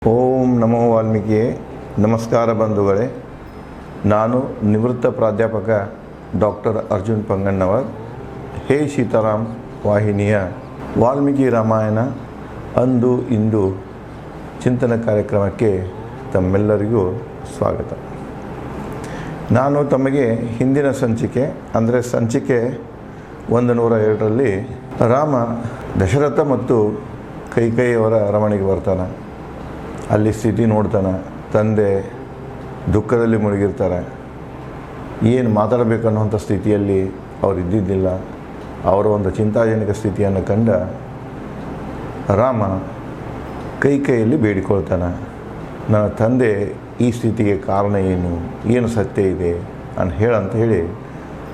ಓಂ ನಮೋ ವಾಲ್ಮೀಕಿಯೇ. ನಮಸ್ಕಾರ ಬಂಧುಗಳೇ. ನಾನು ನಿವೃತ್ತ ಪ್ರಾಧ್ಯಾಪಕ ಡಾಕ್ಟರ್ ಅರ್ಜುನ್ ಪಂಗಣ್ಣವರ್. ಹೇ ಸೀತಾರಾಮ್ ವಾಹಿನಿಯ ವಾಲ್ಮೀಕಿ ರಾಮಾಯಣ ಅಂದು ಇಂದು ಚಿಂತನ ಕಾರ್ಯಕ್ರಮಕ್ಕೆ ತಮ್ಮೆಲ್ಲರಿಗೂ ಸ್ವಾಗತ. ನಾನು ತಮಗೆ ಹಿಂದಿನ ಸಂಚಿಕೆ ಅಂದರೆ ಸಂಚಿಕೆ 102ರಲ್ಲಿ ರಾಮ ದಶರಥ ಮತ್ತು ಕೈಕೇಯಿಯವರ ಅರಮನೆಗೆ ಬರ್ತಾನೆ. ಅಲ್ಲಿ ಸ್ಥಿತಿ ನೋಡ್ತಾನೆ. ತಂದೆ ದುಃಖದಲ್ಲಿ ಮುಳುಗಿರ್ತಾರೆ. ಏನು ಮಾತಾಡಬೇಕು ಅನ್ನೋಂಥ ಸ್ಥಿತಿಯಲ್ಲಿ ಅವರು ಇದ್ದಿದ್ದಿಲ್ಲ. ಅವರ ಒಂದು ಚಿಂತಾಜನಕ ಸ್ಥಿತಿಯನ್ನು ಕಂಡ ರಾಮ ಕೈಕೇಯಿಯಲ್ಲಿ ಬೇಡಿಕೊಳ್ತಾನೆ, ನನ್ನ ತಂದೆ ಈ ಸ್ಥಿತಿಗೆ ಕಾರಣ ಏನು ಸತ್ಯ ಇದೆ ಅಂತ ಹೇಳಿ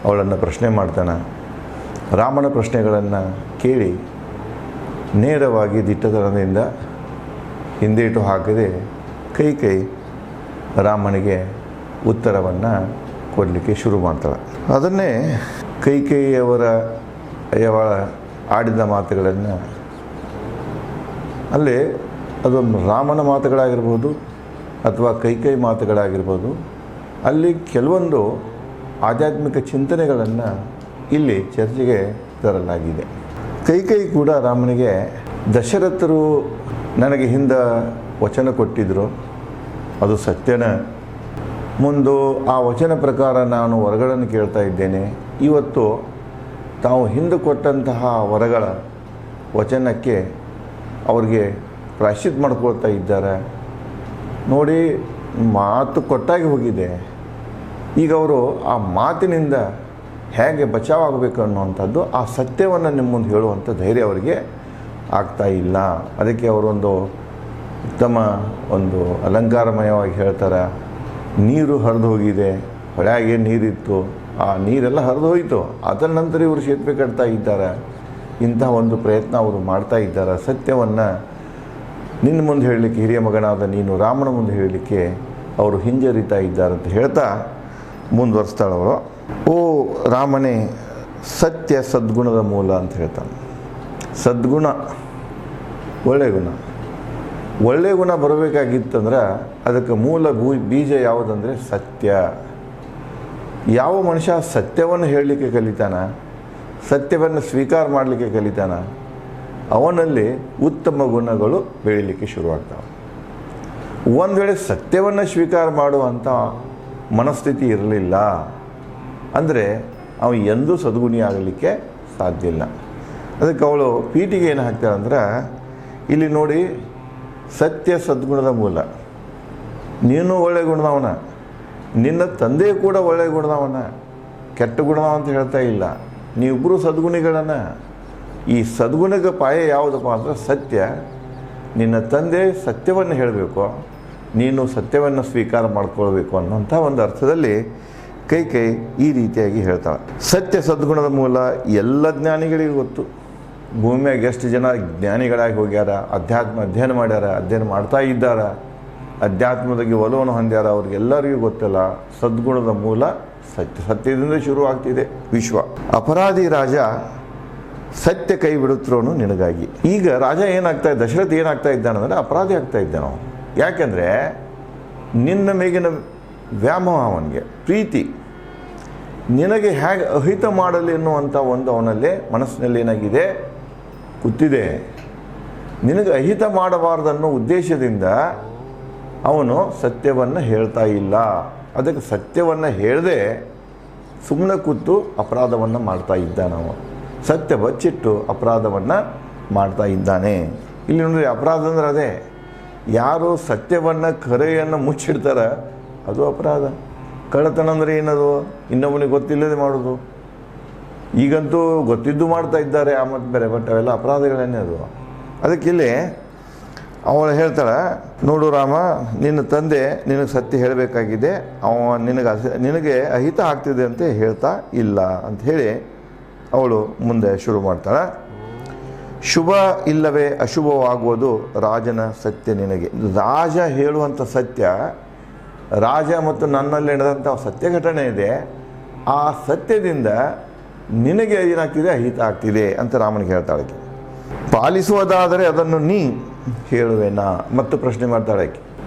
ಅವಳನ್ನು ಪ್ರಶ್ನೆ ಮಾಡ್ತಾನೆ. ರಾಮನ ಪ್ರಶ್ನೆಗಳನ್ನು ಕೇಳಿ ನೇರವಾಗಿ ದಿಟ್ಟತನದಿಂದ ಹಿಂದೇಟು ಹಾಕದೆ ಕೈಕೇಯಿ ರಾಮನಿಗೆ ಉತ್ತರವನ್ನು ಕೊಡಲಿಕ್ಕೆ ಶುರು ಮಾಡ್ತಾಳೆ. ಅದನ್ನೇ ಕೈಕೇಯಿಯವರ ಆಡಿದ ಮಾತುಗಳನ್ನು ಅಲ್ಲಿ ಅದೊಂದು ರಾಮನ ಮಾತುಗಳಾಗಿರ್ಬೋದು ಅಥವಾ ಕೈಕೇಯಿ ಮಾತುಗಳಾಗಿರ್ಬೋದು, ಅಲ್ಲಿ ಕೆಲವೊಂದು ಆಧ್ಯಾತ್ಮಿಕ ಚಿಂತನೆಗಳನ್ನು ಇಲ್ಲಿ ಚರ್ಚೆಗೆ ತರಲಾಗಿದೆ. ಕೈಕೇಯಿ ಕೂಡ ರಾಮನಿಗೆ ದಶರಥರು ನನಗೆ ಹಿಂದೆ ವಚನ ಕೊಟ್ಟಿದ್ದರು, ಅದು ಸತ್ಯನ. ಮುಂದೆ ಆ ವಚನ ಪ್ರಕಾರ ನಾನು ವರಗಳನ್ನು ಕೇಳ್ತಾ ಇದ್ದೇನೆ. ಇವತ್ತು ತಾವು ಹಿಂದೆ ಕೊಟ್ಟಂತಹ ವರಗಳ ವಚನಕ್ಕೆ ಅವ್ರಿಗೆ ಪ್ರಾಯಶ್ಚಿತ್ತ ಮಾಡ್ಕೊಳ್ತಾ ಇದ್ದಾರೆ. ನೋಡಿ, ಮಾತು ಕೊಟ್ಟಾಗಿ ಹೋಗಿದೆ. ಈಗ ಅವರು ಆ ಮಾತಿನಿಂದ ಹೇಗೆ ಬಚಾವಾಗಬೇಕು ಅನ್ನುವಂಥದ್ದು, ಆ ಸತ್ಯವನ್ನು ನಿಮ್ಮ ಮುಂದೆ ಹೇಳುವಂಥ ಧೈರ್ಯ ಅವರಿಗೆ ಆಗ್ತಾ ಇಲ್ಲ. ಅದಕ್ಕೆ ಅವರೊಂದು ಉತ್ತಮ ಒಂದು ಅಲಂಕಾರಮಯವಾಗಿ ಹೇಳ್ತಾರೆ, ನೀರು ಹರಿದು ಹೋಗಿದೆ, ಹೊಳೆಯಾಗೆ ನೀರಿತ್ತು, ಆ ನೀರೆಲ್ಲ ಹರಿದು ಹೋಯಿತು, ಅದರ ನಂತರ ಇವರು ಸೇತುವೆ ಕಟ್ತಾ ಇದ್ದಾರೆ. ಇಂತಹ ಒಂದು ಪ್ರಯತ್ನ ಅವರು ಮಾಡ್ತಾ ಇದ್ದಾರೆ. ಸತ್ಯವನ್ನು ನಿನ್ನ ಮುಂದೆ ಹೇಳಲಿಕ್ಕೆ, ಹಿರಿಯ ಮಗನಾದ ನೀನು ರಾಮನ ಮುಂದೆ ಹೇಳಲಿಕ್ಕೆ ಅವರು ಹಿಂಜರಿತಾ ಇದ್ದಾರೆ ಅಂತ ಹೇಳ್ತಾ ಮುಂದುವರಿಸ್ತಾಳವರು. ಓ ರಾಮನೇ, ಸತ್ಯ ಸದ್ಗುಣದ ಮೂಲ ಅಂತ ಹೇಳ್ತಾನೆ. ಸದ್ಗುಣ ಒಳ್ಳೆಯ ಗುಣ. ಒಳ್ಳೆಯ ಗುಣ ಬರಬೇಕಾಗಿತ್ತಂದ್ರೆ ಅದಕ್ಕೆ ಮೂಲ ಬೀಜ ಯಾವುದಂದರೆ ಸತ್ಯ. ಯಾವ ಮನುಷ್ಯ ಸತ್ಯವನ್ನು ಹೇಳಲಿಕ್ಕೆ ಕಲಿತಾನ, ಸತ್ಯವನ್ನು ಸ್ವೀಕಾರ ಮಾಡಲಿಕ್ಕೆ ಕಲಿತಾನ, ಅವನಲ್ಲಿ ಉತ್ತಮ ಗುಣಗಳು ಬೆಳೀಲಿಕ್ಕೆ ಶುರುವಾಗ್ತವೆ. ಒಂದು ವೇಳೆ ಸತ್ಯವನ್ನು ಸ್ವೀಕಾರ ಮಾಡುವಂಥ ಮನಸ್ಥಿತಿ ಇರಲಿಲ್ಲ ಅಂದರೆ ಅವ ಎಂದೂ ಸದ್ಗುಣಿ ಆಗಲಿಕ್ಕೆ ಸಾಧ್ಯ ಇಲ್ಲ. ಅದಕ್ಕೆ ಅವಳು ಪೀಠಿಗೆ ಏನು ಹಾಕ್ತಾಳೆ ಅಂದ್ರೆ, ಇಲ್ಲಿ ನೋಡಿ, ಸತ್ಯ ಸದ್ಗುಣದ ಮೂಲ. ನೀನು ಒಳ್ಳೆಯ ಗುಣದವನ, ನಿನ್ನ ತಂದೆ ಕೂಡ ಒಳ್ಳೆಯ ಗುಣದವನ, ಕೆಟ್ಟ ಗುಣದವ ಅಂತ ಹೇಳ್ತಾ ಇಲ್ಲ. ನೀವಿಬ್ಬರು ಸದ್ಗುಣಿಗಳನ್ನು. ಈ ಸದ್ಗುಣಕ್ಕೆ ಪಾಯ ಯಾವುದಪ್ಪ ಅಂದ್ರೆ ಸತ್ಯ. ನಿನ್ನ ತಂದೆ ಸತ್ಯವನ್ನು ಹೇಳಬೇಕು, ನೀನು ಸತ್ಯವನ್ನು ಸ್ವೀಕಾರ ಮಾಡ್ಕೊಳ್ಬೇಕು ಅನ್ನೋಂಥ ಒಂದು ಅರ್ಥದಲ್ಲಿ ಕೈಕೇಯಿ ಈ ರೀತಿಯಾಗಿ ಹೇಳ್ತಾಳೆ. ಸತ್ಯ ಸದ್ಗುಣದ ಮೂಲ ಎಲ್ಲ ಜ್ಞಾನಿಗಳಿಗೂ ಗೊತ್ತು. ಭೂಮಿಯಾಗ ಎಷ್ಟು ಜನ ಜ್ಞಾನಿಗಳಾಗಿ ಹೋಗ್ಯಾರ, ಅಧ್ಯಯನ ಮಾಡ್ಯಾರ, ಅಧ್ಯಯನ ಮಾಡ್ತಾ ಇದ್ದಾರೆ, ಅಧ್ಯಾತ್ಮದಾಗಿ ಒಲವನ್ನು ಹೊಂದ್ಯಾರ, ಅವ್ರಿಗೆಲ್ಲರಿಗೂ ಗೊತ್ತಿಲ್ಲ ಸದ್ಗುಣದ ಮೂಲ ಸತ್ಯ. ಸತ್ಯದಿಂದ ಶುರುವಾಗ್ತಿದೆ ವಿಶ್ವ. ಅಪರಾಧಿ ರಾಜ ಸತ್ಯ ಕೈ ಬಿಡುತ್ತಿರೋನು ನಿನಗಾಗಿ. ಈಗ ರಾಜ ಏನಾಗ್ತಾ ಇದ್ದ, ದಶರಥ ಏನಾಗ್ತಾ ಇದ್ದಾನಂದರೆ ಅಪರಾಧಿ ಆಗ್ತಾ ಇದ್ದಾನ. ಯಾಕೆಂದರೆ ನಿನ್ನ ಮೇಗಿನ ವ್ಯಾಮೋಹ, ಅವನಿಗೆ ಪ್ರೀತಿ, ನಿನಗೆ ಹೇಗೆ ಅಹಿತ ಮಾಡಲಿ ಎನ್ನುವಂಥ ಒಂದು ಅವನಲ್ಲಿ ಮನಸ್ಸಿನಲ್ಲಿ ಏನಾಗಿದೆ, ಕೂತಿದೆ. ನಿನಗೆ ಅಹಿತ ಮಾಡಬಾರ್ದನ್ನೋ ಉದ್ದೇಶದಿಂದ ಅವನು ಸತ್ಯವನ್ನು ಹೇಳ್ತಾ ಇಲ್ಲ. ಅದಕ್ಕೆ ಸತ್ಯವನ್ನು ಹೇಳದೆ ಸುಮ್ಮನೆ ಕೂತು ಅಪರಾಧವನ್ನು ಮಾಡ್ತಾ ಇದ್ದಾನೆ. ಅವನು ಸತ್ಯ ಬಚ್ಚಿಟ್ಟು ಅಪರಾಧವನ್ನು ಮಾಡ್ತಾ ಇದ್ದಾನೆ. ಇಲ್ಲಿ ನೋಡಿ, ಅಪರಾಧ ಅಂದ್ರೆ ಅದೇ. ಯಾರು ಸತ್ಯವನ್ನು ಕರೆಯನ್ನು ಮುಚ್ಚಿಡ್ತಾರೆ ಅದು ಅಪರಾಧ. ಕಳ್ಳತನ ಅಂದರೆ ಏನದು, ಇನ್ನೊಬ್ಬನಿಗೆ ಗೊತ್ತಿಲ್ಲದೆ ಮಾಡೋದು. ಈಗಂತೂ ಗೊತ್ತಿದ್ದು ಮಾಡ್ತಾ ಇದ್ದಾರೆ, ಆ ಮತ್ತು ಬೇರೆ, ಬಟ್ ಅವೆಲ್ಲ ಅಪರಾಧಗಳನ್ನೇ ಅದು. ಅದಕ್ಕಿಲ್ಲಿ ಅವಳು ಹೇಳ್ತಾಳೆ, ನೋಡು ರಾಮ, ನಿನ್ನ ತಂದೆ ನಿನಗೆ ಸತ್ಯ ಹೇಳಬೇಕಾಗಿದೆ, ನಿನಗೆ ಅಹಿತ ಆಗ್ತಿದೆ ಅಂತ ಹೇಳ್ತಾ ಇಲ್ಲ ಅಂತ ಹೇಳಿ ಅವಳು ಮುಂದೆ ಶುರು ಮಾಡ್ತಾಳೆ. ಶುಭ ಇಲ್ಲವೇ ಅಶುಭವಾಗುವುದು ರಾಜನ ಸತ್ಯ ನಿನಗೆ. ರಾಜ ಹೇಳುವಂಥ ಸತ್ಯ, ರಾಜ ಮತ್ತು ನನ್ನಲ್ಲಿ ನಡೆದಂಥ ಸತ್ಯ ಘಟನೆ ಇದೆ, ಆ ಸತ್ಯದಿಂದ ನಿನಗೆ ಏನಾಗ್ತಿದೆ, ಅಹಿತ ಆಗ್ತಿದೆ ಅಂತ ರಾಮನಿಗೆ ಹೇಳ್ತಾಳೆ. ಪಾಲಿಸುವುದಾದರೆ ಅದನ್ನು ನೀ ಹೇಳುವೆನಾ ಮತ್ತು ಪ್ರಶ್ನೆ ಮಾಡ್ತಾಳೆ ಆಕೆ.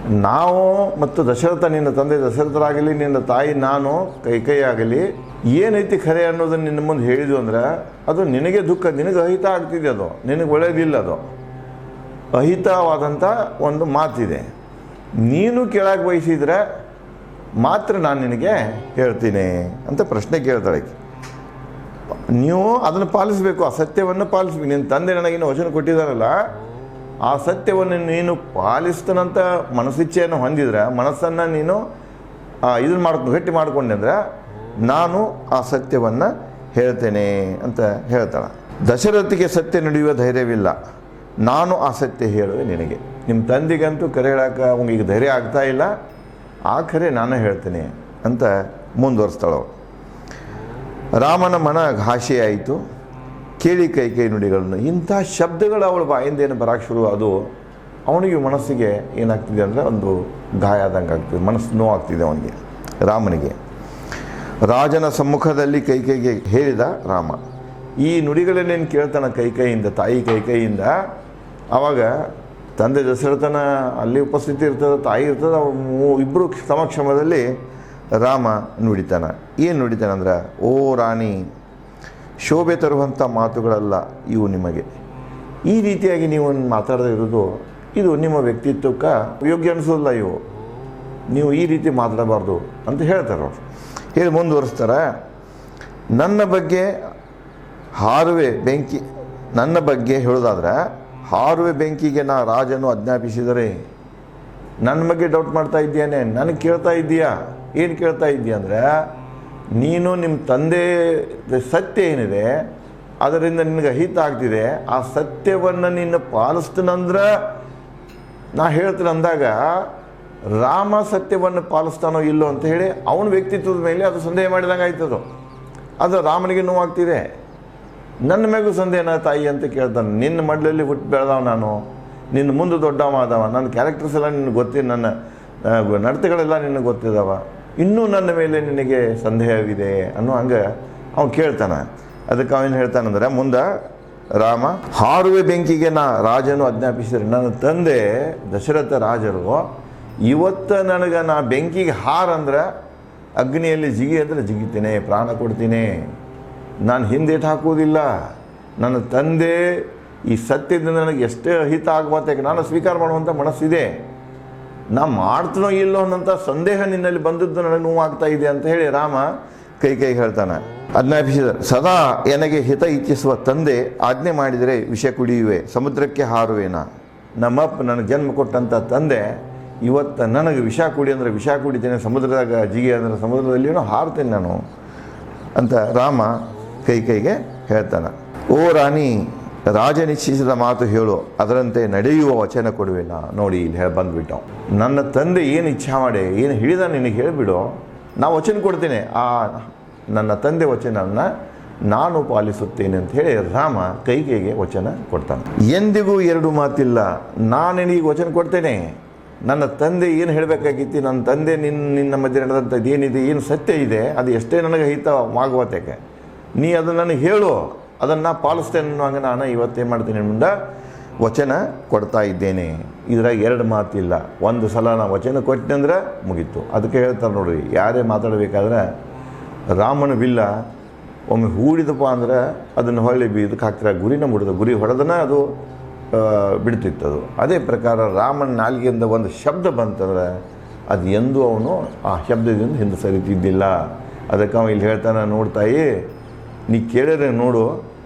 ನಾವು ಮತ್ತು ದಶರಥ, ನಿನ್ನ ತಂದೆ ದಶರಥರಾಗಲಿ, ನಿನ್ನ ತಾಯಿ ನಾನು ಕೈಕೈ ಆಗಲಿ, ಏನೈತಿ ಖರೆ ಅನ್ನೋದನ್ನು ನಿನ್ನ ಮುಂದೆ ಹೇಳಿದ್ವು ಅಂದ್ರೆ ಅದು ನಿನಗೆ ದುಃಖ, ನಿನಗೆ ಅಹಿತ ಆಗ್ತಿದೆ, ಅದು ನಿನಗೆ ಒಳ್ಳೆಯದಿಲ್ಲ, ಅದು ಅಹಿತವಾದಂಥ ಒಂದು ಮಾತಿದೆ. ನೀನು ಕೇಳಕ್ಕೆ ಬಯಸಿದ್ರೆ ಮಾತ್ರ ನಾನು ನಿನಗೆ ಹೇಳ್ತೀನಿ ಅಂತ ಪ್ರಶ್ನೆ ಕೇಳ್ತಾಳೆ. ನೀವು ಅದನ್ನು ಪಾಲಿಸಬೇಕು, ಆ ಸತ್ಯವನ್ನು ಪಾಲಿಸ್ಬೇಕು. ನಿನ್ನ ತಂದೆ ನನಗೇನು ವಚನ ಕೊಟ್ಟಿದ್ದಾರಲ್ಲ, ಆ ಸತ್ಯವನ್ನು ನೀನು ಪಾಲಿಸ್ತಾನಂತ ಮನಸ್ಸಿಚ್ಛೆಯನ್ನು ಹೊಂದಿದ್ರೆ, ಮನಸ್ಸನ್ನು ನೀನು ಇದನ್ನು ಗಟ್ಟಿ ಮಾಡಿಕೊಂಡೆ ಅಂದರೆ ನಾನು ಆ ಸತ್ಯವನ್ನು ಹೇಳ್ತೇನೆ ಅಂತ ಹೇಳ್ತಾಳೆ. ದಶರಥಿಗೆ ಸತ್ಯ ನುಡಿಯುವ ಧೈರ್ಯವಿಲ್ಲ, ನಾನು ಆ ಸತ್ಯ ಹೇಳುವೆ ನಿನಗೆ. ನಿಮ್ಮ ತಂದೆಗಂತೂ ಕರೆ ಹೇಳಕ್ಕೆ ಅವ್ನಿಗೆ ಧೈರ್ಯ ಆಗ್ತಾ ಇಲ್ಲ, ಆ ಕರೆ ನಾನು ಹೇಳ್ತೇನೆ ಅಂತ ಮುಂದುವರಿಸ್ತಾಳವಳು. ರಾಮನ ಮನ ಘಾಷೆಯಾಯಿತು, ಕೇಳಿ ಕೈಕೈ ನುಡಿಗಳನ್ನು. ಇಂಥ ಶಬ್ದಗಳು ಅವಳ ಬಾಯಿಂದ ಏನು ಬರೋಕ್ಕೆ ಶುರು, ಅದು ಅವನಿಗೆ ಮನಸ್ಸಿಗೆ ಏನಾಗ್ತಿದೆ ಅಂದರೆ ಒಂದು ಗಾಯ ಆದಂಗೆ ಆಗ್ತಿದೆ, ಮನಸ್ಸು ನೋವಾಗ್ತಿದೆ ಅವನಿಗೆ, ರಾಮನಿಗೆ. ರಾಜನ ಸಮ್ಮುಖದಲ್ಲಿ ಕೈಕೈಗೆ ಹೇಳಿದ ರಾಮ. ಈ ನುಡಿಗಳನ್ನೇನು ಕೇಳ್ತಾನೆ ಕೈಕೈಯಿಂದ, ತಾಯಿ ಕೈಕೈಯಿಂದ. ಆವಾಗ ತಂದೆ ದಶರಥನ ಅಲ್ಲಿ ಉಪಸ್ಥಿತಿ ಇರ್ತದೆ, ತಾಯಿ ಇರ್ತದೆ, ಇಬ್ಬರು ಸಮಕ್ಷಮದಲ್ಲಿ ರಾಮ ನುಡಿತಾನೆ. ಏನು ನುಡಿತಾನೆ ಅಂದ್ರೆ, ಓ ರಾಣಿ, ಶೋಭೆ ತರುವಂಥ ಮಾತುಗಳಲ್ಲ ಇವು ನಿಮಗೆ. ಈ ರೀತಿಯಾಗಿ ನೀವು ಮಾತಾಡದೇ ಇರೋದು ಇದು ನಿಮ್ಮ ವ್ಯಕ್ತಿತ್ವಕ್ಕೆ ಯೋಗ್ಯ ಅನಿಸೋದಿಲ್ಲ, ಇವು ನೀವು ಈ ರೀತಿ ಮಾತಾಡಬಾರ್ದು ಅಂತ ಹೇಳ್ತಾರೆ ಅವರು. ಹೇಳಿ ಮುಂದುವರಿಸ್ತಾರೆ. ನನ್ನ ಬಗ್ಗೆ ಹಾರುವೆ ಬೆಂಕಿ, ನನ್ನ ಬಗ್ಗೆ ಹೇಳೋದಾದ್ರೆ ಹಾರುವೆ ಬೆಂಕಿಗೆ ನಾ ರಾಜನು ಆಜ್ಞಾಪಿಸಿದರೆ, ನನ್ನ ಬಗ್ಗೆ ಡೌಟ್ ಮಾಡ್ತಾ ಇದ್ದೀಯಾನೆ, ನನಗೆ ಕೇಳ್ತಾ ಇದ್ದೀಯಾ. ಏನು ಕೇಳ್ತಾ ಇದ್ದೀಯ ಅಂದರೆ, ನೀನು ನಿಮ್ಮ ತಂದೆ ಸತ್ಯ ಏನಿದೆ ಅದರಿಂದ ನಿನಗೆ ಅಹಿತ ಆಗ್ತಿದೆ, ಆ ಸತ್ಯವನ್ನು ನಿನ್ನ ಪಾಲಿಸ್ತಾನಂದ್ರೆ ನಾ ಹೇಳ್ತೀನಿ ಅಂದಾಗ ರಾಮ ಸತ್ಯವನ್ನು ಪಾಲಿಸ್ತಾನೋ ಇಲ್ಲೋ ಅಂತ ಹೇಳಿ ಅವನ ವ್ಯಕ್ತಿತ್ವದ ಮೇಲೆ ಅದು ಸಂದೇಹ ಮಾಡಿದಂಗೆ ಆಯ್ತದು. ಅದು ರಾಮನಿಗೆ ನೋವಾಗ್ತಿದೆ. ನನ್ನ ಮೇಗೂ ಸಂದೇಹನ ತಾಯಿ ಅಂತ ಕೇಳ್ತಾನೆ. ನಿನ್ನ ಮಡ್ಲಲ್ಲಿ ಹುಟ್ಟು ಬೆಳೆದವ ನಾನು, ನಿನ್ನ ಮುಂದೆ ದೊಡ್ಡವ ಆದವ, ನನ್ನ ಕ್ಯಾರೆಕ್ಟರ್ಸ್ ಎಲ್ಲ ನಿನಗೆ ಗೊತ್ತಿದೆ, ನನ್ನ ನಡತೆಗಳೆಲ್ಲ ನಿನಗೆ ಗೊತ್ತಿದ್ದಾವ, ಇನ್ನೂ ನನ್ನ ಮೇಲೆ ನಿನಗೆ ಸಂದೇಹವಿದೆ ಅನ್ನೋ ಹಂಗೆ ಅವನು ಕೇಳ್ತಾನೆ. ಅದಕ್ಕೆ ಅವನು ಹೇಳ್ತಾನಂದ್ರೆ ಮುಂದೆ ರಾಮ, ಹಾರುವೆ ಬೆಂಕಿಗೆ ನಾ ರಾಜನು ಆಜ್ಞಾಪಿಸಿದ್ರೆ, ನನ್ನ ತಂದೆ ದಶರಥ ರಾಜರು ಇವತ್ತು ನನಗೆ ನಾ ಬೆಂಕಿಗೆ ಹಾರಂದ್ರೆ ಅಗ್ನಿಯಲ್ಲಿ ಜಿಗಿ ಅಂದರೆ ಜಿಗಿತೇನೆ, ಪ್ರಾಣ ಕೊಡ್ತೀನಿ, ನಾನು ಹಿಂದೇಟು ಹಾಕುವುದಿಲ್ಲ. ನನ್ನ ತಂದೆ ಈ ಸತ್ಯದಿಂದ ನನಗೆ ಎಷ್ಟೇ ಹಿತ ಆಗ್ಬಾರ್ದು, ನಾನು ಸ್ವೀಕಾರ ಮಾಡುವಂಥ ಮನಸ್ಸಿದೆ, ನಾ ಮಾಡ್ತೀನೋ ಇಲ್ಲೋ ಅನ್ನೋಂಥ ಸಂದೇಹ ನಿನ್ನಲ್ಲಿ ಬಂದದ್ದು ನನಗೆ ನೋವಾಗ್ತಾ ಇದೆ ಅಂತ ಹೇಳಿ ರಾಮ ಕೈಗೆ ಹೇಳ್ತಾನೆ. ಆಜ್ಞಾಪಿಸಿದ, ಸದಾ ನನಗೆ ಹಿತ ಇಚ್ಛಿಸುವ ತಂದೆ ಆಜ್ಞೆ ಮಾಡಿದರೆ ವಿಷ ಕುಡಿಯುವೆ, ಸಮುದ್ರಕ್ಕೆ ಹಾರುವೇನ. ನಮ್ಮಪ್ಪ ನನಗೆ ಜನ್ಮ ಕೊಟ್ಟಂಥ ತಂದೆ ಇವತ್ತು ನನಗೆ ವಿಷ ಕುಡಿ ಅಂದರೆ ವಿಷ ಕುಡಿತೇನೆ, ಸಮುದ್ರದಾಗ ಜಿಗಿ ಅಂದರೆ ಸಮುದ್ರದಲ್ಲಿಯೂ ಹಾರ್ತೇನೆ ನಾನು ಅಂತ ರಾಮ ಕೈಗೆ ಹೇಳ್ತಾನೆ. ಓ ರಾಣಿ, ರಾಜ ನಿಶ್ಚಯಿಸಿದ ಮಾತು ಹೇಳು, ಅದರಂತೆ ನಡೆಯುವ ವಚನ ಕೊಡುವೆನಾ. ನೋಡಿ ಇಲ್ಲಿ ಹೇಳಿ ಬಂದುಬಿಟ್ಟು, ನನ್ನ ತಂದೆ ಏನು ಇಚ್ಛಾ ಮಾಡಿ ಏನು ಹೇಳಿದ ನಿನಗೆ ಹೇಳಿಬಿಡು, ನಾ ವಚನ ಕೊಡ್ತೇನೆ, ಆ ನನ್ನ ತಂದೆ ವಚನವನ್ನು ನಾನು ಪಾಲಿಸುತ್ತೇನೆ ಅಂತ ಹೇಳಿ ರಾಮ ಕೈಕೈಗೆ ವಚನ ಕೊಡ್ತಾನೆ. ಎಂದಿಗೂ ಎರಡು ಮಾತಿಲ್ಲ, ನಾನು ನಿನಗೆ ವಚನ ಕೊಡ್ತೇನೆ, ನನ್ನ ತಂದೆ ಏನು ಹೇಳಬೇಕಾಗಿತ್ತು, ನನ್ನ ತಂದೆ ನಿನ್ನ ಮಧ್ಯೆ ನಡೆದಂಥದ್ದು ಏನಿದೆ, ಏನು ಸತ್ಯ ಇದೆ, ಅದು ಎಷ್ಟೇ ನನಗೆ ಹಿತವಾಗುವತ್ತೇಕೆ, ನೀ ಅದನ್ನು ನನಗೆ ಹೇಳು, ಅದನ್ನು ಪಾಲಿಸ್ತೇನೆ ಅನ್ನೋ ಹಂಗೆ ನಾನು ಇವತ್ತೇನು ಮಾಡ್ತೀನಿ ಮುಂದೆ ವಚನ ಕೊಡ್ತಾ ಇದ್ದೇನೆ. ಇದ್ರಾಗ ಎರಡು ಮಾತಿಲ್ಲ, ಒಂದು ಸಲ ನಾನು ವಚನ ಕೊಟ್ಟೆ ಅಂದ್ರೆ ಮುಗೀತು. ಅದಕ್ಕೆ ಹೇಳ್ತಾರೆ ನೋಡ್ರಿ, ಯಾರೇ ಮಾತಾಡಬೇಕಾದ್ರೆ ರಾಮನ ಬಿಲ್ಲ ಒಮ್ಮೆ ಹೂಡಿದಪ್ಪ ಅಂದ್ರೆ ಅದನ್ನು ಹೊಳ್ಳಿ ಇದಕ್ಕೆ ಹಾಕ್ತಾರೆ, ಗುರಿನ ಮುಡಿದ, ಗುರಿ ಹೊಡೆದನ ಅದು ಬಿಡ್ತಿತ್ತದು. ಅದೇ ಪ್ರಕಾರ ರಾಮನ ನಾಲ್ಗೆಯಿಂದ ಒಂದು ಶಬ್ದ ಬಂತಂದ್ರೆ ಅದು ಎಂದೂ ಅವನು ಆ ಶಬ್ದದಿಂದ ಹಿಂದೆ ಸರಿತಿದ್ದಿಲ್ಲ. ಅದಕ್ಕೆ ಅವನು ಇಲ್ಲಿ ಹೇಳ್ತಾನೆ, ನೋಡ್ತಾಯಿ ನೀ ಕೇಳಿದ್ರೆ ನೋಡು,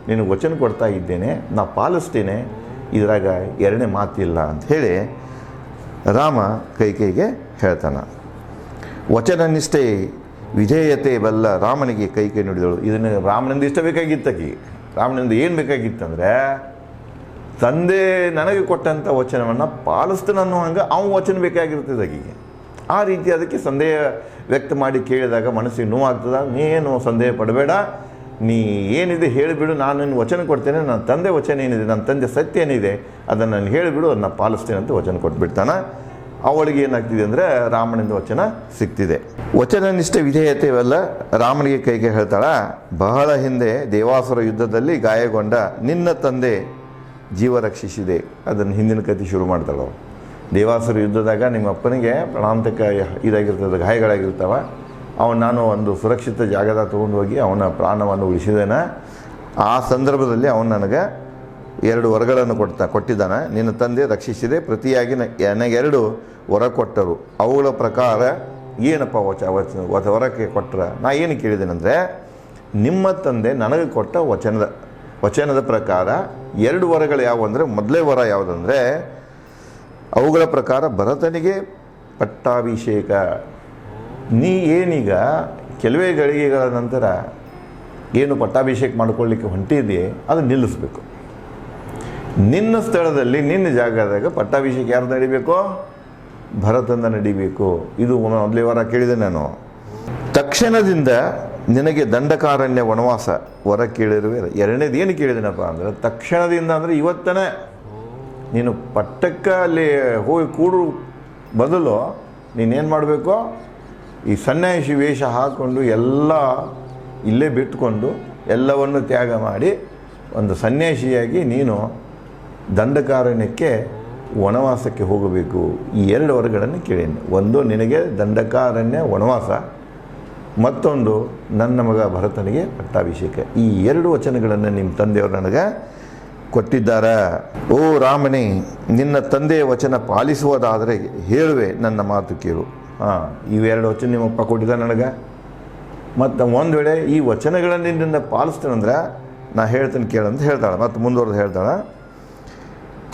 ನಿನಗೆ ವಚನ ಕೊಡ್ತಾ ಇದ್ದೇನೆ, ನಾ ಪಾಲಿಸ್ತೇನೆ, ಇದ್ರಾಗ ಎರಡನೇ ಮಾತಿಲ್ಲ ಅಂತ ಹೇಳಿ ರಾಮ ಕೈಗೆ ಹೇಳ್ತಾನೆ. ವಚನ ನಿಷ್ಠೆ ವಿಧೇಯತೆ ಬಲ್ಲ ರಾಮನಿಗೆ ಕೈಗೆ ನುಡಿದಳು. ಇದನ್ನು ರಾಮನಿಂದ ಇಷ್ಟ ಬೇಕಾಗಿತ್ತಕಿ. ರಾಮನಿಂದ ಏನು ಬೇಕಾಗಿತ್ತಂದರೆ ತಂದೆ ನನಗೆ ಕೊಟ್ಟಂಥ ವಚನವನ್ನು ಪಾಲಿಸ್ತಾನೆ ಅನ್ನೋ ಹಂಗೆ ಅವನು ವಚನ ಬೇಕಾಗಿರ್ತದೆ ಆಕೆಗೆ. ಆ ರೀತಿ ಅದಕ್ಕೆ ಸಂದೇಹ ವ್ಯಕ್ತ ಮಾಡಿ ಕೇಳಿದಾಗ ಮನಸ್ಸಿಗೆ ನೋವಾಗ್ತದೆ. ನೀನು ಸಂದೇಹ ಪಡಬೇಡ, ನೀ ಏನಿದೆ ಹೇಳಿಬಿಡು, ನಾನು ನಿನ್ನ ವಚನ ಕೊಡ್ತೇನೆ, ನನ್ನ ತಂದೆ ವಚನ ಏನಿದೆ, ನನ್ನ ತಂದೆ ಸತ್ಯ ಏನಿದೆ ಅದನ್ನು ನಾನು ಹೇಳಿಬಿಡು, ಅದನ್ನು ಪಾಲಿಸ್ತೇನೆ ಅಂತ ವಚನ ಕೊಟ್ಬಿಡ್ತಾನೆ. ಅವಳಿಗೆ ಏನಾಗ್ತಿದೆ ಅಂದರೆ ರಾಮನಿಂದ ವಚನ ಸಿಗ್ತಿದೆ. ವಚನನಿಷ್ಠ ವಿಧೇಯತೆವಲ್ಲ ರಾಮನಿಗೆ ಕೈಗೆ ಹೇಳ್ತಾಳ, ಬಹಳ ಹಿಂದೆ ದೇವಾಸುರ ಯುದ್ಧದಲ್ಲಿ ಗಾಯಗೊಂಡ ನಿನ್ನ ತಂದೆ ಜೀವ ರಕ್ಷಿಸಿದೆ. ಅದನ್ನು ಹಿಂದಿನ ಕತೆ ಶುರು ಮಾಡ್ತಾಳೆ ಅವಳು. ದೇವಾಸುರ ಯುದ್ಧದಾಗ ನಿಮ್ಮ ಅಪ್ಪನಿಗೆ ಪ್ರಾಣಾಂತಕ ಇದಾಗಿರ್ತದೆ, ಗಾಯಗಳಾಗಿರ್ತಾವೆ. ನಾನು ಒಂದು ಸುರಕ್ಷಿತ ಜಾಗದ ತೊಗೊಂಡು ಹೋಗಿ ಅವನ ಪ್ರಾಣವನ್ನು ಉಳಿಸಿದ್ದೇನೆ. ಆ ಸಂದರ್ಭದಲ್ಲಿ ಅವನು ನನಗೆ 2 ವರಗಳನ್ನು ಕೊಟ್ಟಿದ್ದಾನೆ. ನಿನ್ನ ತಂದೆ ರಕ್ಷಿಸಿದೆ, ಪ್ರತಿಯಾಗಿ ನನಗೆ 2 ವರ ಕೊಟ್ಟರು. ಅವುಗಳ ಪ್ರಕಾರ ಏನಪ್ಪ ವರಕ್ಕೆ ಕೊಟ್ಟರೆ ನಾ ಏನು ಕೇಳಿದ್ದೇನೆಂದರೆ, ನಿಮ್ಮ ತಂದೆ ನನಗೆ ಕೊಟ್ಟ ವಚನದ ಪ್ರಕಾರ 2 ವರಗಳು ಯಾವುವು ಅಂದರೆ, ಮೊದಲೇ ವರ ಯಾವುದಂದರೆ, ಅವುಗಳ ಪ್ರಕಾರ ಭರತನಿಗೆ ಪಟ್ಟಾಭಿಷೇಕ. ನೀ ಏನೀಗ ಕೆಲವೇ ಗಳಿಗೆಗಳ ನಂತರ ಏನು ಪಟ್ಟಾಭಿಷೇಕ ಮಾಡ್ಕೊಳ್ಳಿಕ್ಕೆ ಹೊಂಟಿದೆಯೇ ಅದು ನಿಲ್ಲಿಸಬೇಕು. ನಿನ್ನ ಸ್ಥಳದಲ್ಲಿ ನಿನ್ನ ಜಾಗದಾಗ ಪಟ್ಟಾಭಿಷೇಕ ಯಾರು ನಡಿಬೇಕು? ಭರತಂದ ನಡಿಬೇಕು. ಇದು ಮೊದಲೇ ವರ ಕೇಳಿದೆ ನಾನು. ತಕ್ಷಣದಿಂದ ನಿನಗೆ ದಂಡಕಾರಣ್ಯ ವನವಾಸ ವರ ಕೇಳಿರುವೆ. 2ನೇದು ಏನು ಕೇಳಿದೇನಪ್ಪ ಅಂದರೆ, ತಕ್ಷಣದಿಂದ ಅಂದರೆ ಇವತ್ತನೇ ನೀನು ಪಟ್ಟಕ್ಕೆ ಅಲ್ಲಿ ಹೋಗಿ ಕೂಡು ಬದಲು ನೀನೇನು ಮಾಡಬೇಕು, ಈ ಸನ್ಯಾಸಿ ವೇಷ ಹಾಕ್ಕೊಂಡು ಎಲ್ಲ ಇಲ್ಲೇ ಬಿಟ್ಕೊಂಡು ಎಲ್ಲವನ್ನು ತ್ಯಾಗ ಮಾಡಿ ಒಂದು ಸನ್ಯಾಸಿಯಾಗಿ ನೀನು ದಂಡಕಾರಣ್ಯಕ್ಕೆ ವನವಾಸಕ್ಕೆ ಹೋಗಬೇಕು. ಈ 2 ವರಗಳನ್ನು ಕೇಳೀನಿ. ಒಂದು ನಿನಗೆ ದಂಡಕಾರಣ್ಯ ವನವಾಸ, ಮತ್ತೊಂದು ನನ್ನ ಮಗ ಭರತನಿಗೆ ಪಟ್ಟಾಭಿಷೇಕ. ಈ 2 ವಚನಗಳನ್ನು ನಿಮ್ಮ ತಂದೆಯವರು ನನಗೆ ಕೊಟ್ಟಿದ್ದಾರೆ. ಓ ರಾಮನೇ, ನಿನ್ನ ತಂದೆಯ ವಚನ ಪಾಲಿಸುವುದಾದರೆ ಹೇಳುವೆ, ನನ್ನ ಮಾತು ಕೇಳು. ಇವೆರಡು ವಚನ ನಿಮ್ಮಪ್ಪ ಕೊಟ್ಟಿದ್ದ ನನಗೆ. ಮತ್ತು ಒಂದು ವೇಳೆ ಈ ವಚನಗಳನ್ನು ನಿನ್ನ ಪಾಲಿಸ್ತೇನೆಂದ್ರೆ ನಾ ಹೇಳ್ತೇನೆ ಕೇಳಂತ ಹೇಳ್ತಾಳೆ. ಮತ್ತು ಮುಂದುವರೆದು ಹೇಳ್ತಾಳೆ,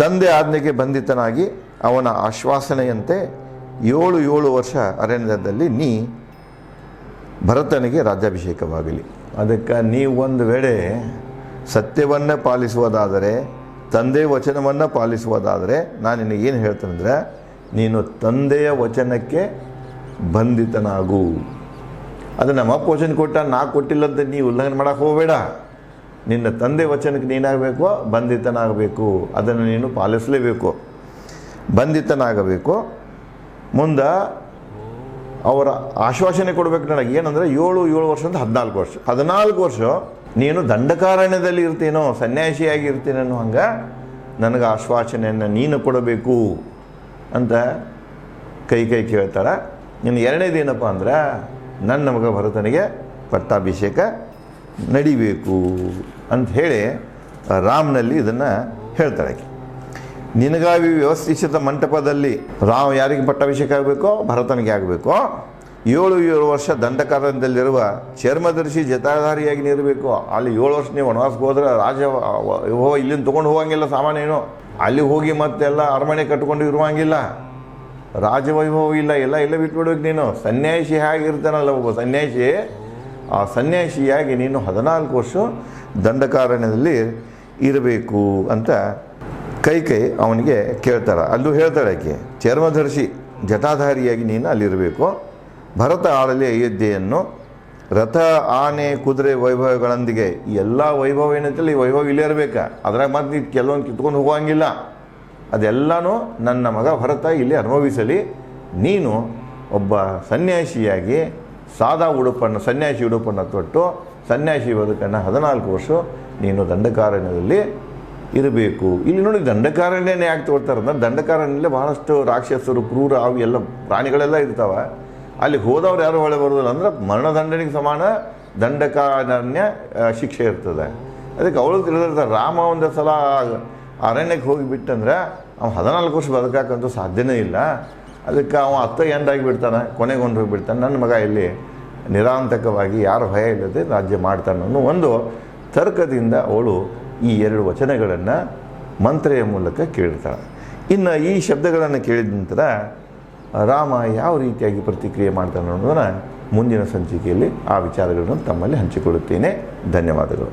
ತಂದೆ ಆಜ್ಞೆಗೆ ಬಂಧಿತನಾಗಿ ಅವನ ಆಶ್ವಾಸನೆಯಂತೆ 7 ವರ್ಷ ಅರಣ್ಯದಲ್ಲಿ ನೀ ಭರತನಿಗೆ ರಾಜ್ಯಾಭಿಷೇಕವಾಗಲಿ. ಅದಕ್ಕೆ ನೀವು ಒಂದು ವೇಳೆ ಸತ್ಯವನ್ನು ಪಾಲಿಸುವುದಾದರೆ, ತಂದೆಯ ವಚನವನ್ನು ಪಾಲಿಸುವುದಾದರೆ, ನಾನು ನಿನಗೆ ಏನು ಹೇಳ್ತೇನೆಂದರೆ, ನೀನು ತಂದೆಯ ವಚನಕ್ಕೆ ಬಂಧಿತನಾಗು. ಅದು ನಮ್ಮಪ್ಪ ವಚನ ಕೊಟ್ಟ, ನಾ ಕೊಟ್ಟಿಲ್ಲ ಅಂತ ನೀವು ಉಲ್ಲಂಘನೆ ಮಾಡೋಕ್ಕೆ ಹೋಗಬೇಡ. ನಿನ್ನ ತಂದೆ ವಚನಕ್ಕೆ ನೀನಾಗಬೇಕು, ಬಂಧಿತನಾಗಬೇಕು. ಅದನ್ನು ನೀನು ಪಾಲಿಸಲೇಬೇಕು, ಬಂಧಿತನಾಗಬೇಕು. ಮುಂದೆ ಅವರ ಆಶ್ವಾಸನೆ ಕೊಡಬೇಕು ನನಗೆ. ಏನಂದರೆ 7 ವರ್ಷ ಅಂತ 14 ವರ್ಷ. 14 ವರ್ಷ ನೀನು ದಂಡಕಾರಣ್ಯದಲ್ಲಿ ಇರ್ತೀನೋ, ಸನ್ಯಾಸಿಯಾಗಿ ಇರ್ತೀನೋ, ಹಂಗೆ ನನಗೆ ಆಶ್ವಾಸನೆಯನ್ನು ನೀನು ಕೊಡಬೇಕು ಅಂತ ಕೈ ಕೇಳ್ತಾಳೆ. ಇನ್ನು 2ನೇದು ಏನಪ್ಪ ಅಂದ್ರೆ, ನನ್ನ ಮಗ ಭರತನಿಗೆ ಪಟ್ಟಾಭಿಷೇಕ ನಡಿಬೇಕು ಅಂತ ಹೇಳಿ ರಾಮನಲ್ಲಿ ಇದನ್ನು ಹೇಳ್ತಾಳೆ. ನಿನಗಾಗಿ ವ್ಯವಸ್ಥಿಸಿದ ಮಂಟಪದಲ್ಲಿ ಯಾರಿಗೆ ಪಟ್ಟಾಭಿಷೇಕ ಆಗಬೇಕೋ ಭರತನಿಗೆ ಆಗಬೇಕು. 7 ವರ್ಷ ದಂಡಕಾರಣ್ಯದಲ್ಲಿರುವ ಚರ್ಮದರ್ಶಿ ಜಟಾಧಾರಿಯಾಗಿ ನಿರಬೇಕು. ಅಲ್ಲಿ 7 ವರ್ಷ ನೀವು ವನವಾಸಕ್ಕೆ ಹೋದ್ರೆ ಇಲ್ಲಿಂದ ತೊಗೊಂಡು ಹೋಗಂಗಿಲ್ಲ ಸಾಮಾನೇನು. ಅಲ್ಲಿ ಹೋಗಿ ಮತ್ತೆಲ್ಲ ಅರಮನೆ ಕಟ್ಕೊಂಡು ಇರುವಂಗಿಲ್ಲ, ರಾಜವೈಭವ ಇಲ್ಲ, ಎಲ್ಲ ಬಿಟ್ಬಿಡ್ಬೇಕು. ನೀನು ಸನ್ಯಾಸಿ ಹೇಗಿರ್ತಾನಲ್ಲ ಒಬ್ಬ ಸನ್ಯಾಸಿ, ಆ ಸನ್ಯಾಸಿಯಾಗಿ ನೀನು 14 ವರ್ಷ ದಂಡಕಾರಣ್ಯದಲ್ಲಿ ಇರಬೇಕು ಅಂತ ಕೈ ಅವನಿಗೆ ಕೇಳ್ತಾಳೆ. ಅಲ್ಲೂ ಹೇಳ್ತಾಳೆ ಆಕೆ, ಚರ್ಮಧರ್ಷಿ ಜಟಾಧಾರಿಯಾಗಿ ನೀನು ಅಲ್ಲಿರಬೇಕು. ಭರತ ಆಳಲಿ ಅಯೋಧ್ಯೆಯನ್ನು ರಥ, ಆನೆ, ಕುದುರೆ ವೈಭವಗಳೊಂದಿಗೆ. ಎಲ್ಲ ವೈಭವ ಏನೈತಲ್ಲ, ಈ ವೈಭವ ಇಲ್ಲೇ ಇರಬೇಕಾ. ಅದ್ರಾಗ ಮತ್ತೆ ನೀವು ಕೆಲವೊಂದು ಕಿತ್ಕೊಂಡು ಹೋಗಂಗಿಲ್ಲ. ಅದೆಲ್ಲನೂ ನನ್ನ ಮಗ ಭರತ ಇಲ್ಲಿ ಅನುಭವಿಸಲಿ. ನೀನು ಒಬ್ಬ ಸನ್ಯಾಸಿಯಾಗಿ ಸನ್ಯಾಸಿ ಉಡುಪನ್ನು ತೊಟ್ಟು ಸನ್ಯಾಸಿ ಬದುಕನ್ನು 14 ವರ್ಷ ನೀನು ದಂಡಕಾರಣ್ಯದಲ್ಲಿ ಇರಬೇಕು. ಇಲ್ಲಿ ನೋಡಿ, ದಂಡಕಾರಣ್ಯನೇ ಯಾಕೆ ತೋರ್ತಾರೆ ಅಂದ್ರೆ, ದಂಡಕಾರಣ್ಯಲ್ಲೇ ಬಹಳಷ್ಟು ರಾಕ್ಷಸರು, ಕ್ರೂರ, ಅವು ಎಲ್ಲ ಪ್ರಾಣಿಗಳೆಲ್ಲ ಇರ್ತಾವೆ. ಅಲ್ಲಿ ಹೋದವ್ರು ಯಾರು ಹೊಳೆ ಬರೋದಿಲ್ಲ. ಅಂದ್ರೆ ಮರಣದಂಡನೆಗೆ ಸಮಾನ ದಂಡಕಾರಣ್ಯ ಶಿಕ್ಷೆ ಇರ್ತದೆ. ಅದಕ್ಕೆ ಅವಳು ತಿಳಿದಿರ್ತಾರೆ, ರಾಮ ಒಂದು ಸಲ ಅರಣ್ಯಕ್ಕೆ ಹೋಗಿಬಿಟ್ಟಂದ್ರೆ ಅವ್ನು 14 ವರ್ಷ ಬದುಕಾಕಂತೂ ಸಾಧ್ಯನೇ ಇಲ್ಲ. ಅದಕ್ಕೆ ಅವ ಎಂಡಾಗಿ ಬಿಡ್ತಾನೆ, ಕೊನೆಗೊಂಡು ಹೋಗಿಬಿಡ್ತಾನೆ. ನನ್ನ ಮಗ ಇಲ್ಲಿ ನಿರಾಂತಕವಾಗಿ ಯಾರು ಭಯ ಇಲ್ಲದೆ ರಾಜ್ಯ ಮಾಡ್ತಾನೆ ಅನ್ನೋ ಒಂದು ತರ್ಕದಿಂದ ಅವಳು ಈ 2 ವಚನಗಳನ್ನು ಮಂತ್ರೆಯ ಮೂಲಕ ಕೇಳ್ತಾಳೆ. ಇನ್ನು ಈ ಶಬ್ದಗಳನ್ನು ಕೇಳಿದ ನಂತರ ರಾಮ ಯಾವ ರೀತಿಯಾಗಿ ಪ್ರತಿಕ್ರಿಯೆ ಮಾಡ್ತಾನೆ ಅನ್ನೋದನ್ನು ಮುಂದಿನ ಸಂಚಿಕೆಯಲ್ಲಿ ಆ ವಿಚಾರಗಳನ್ನು ತಮ್ಮಲ್ಲಿ ಹಂಚಿಕೊಳ್ಳುತ್ತೇನೆ. ಧನ್ಯವಾದಗಳು.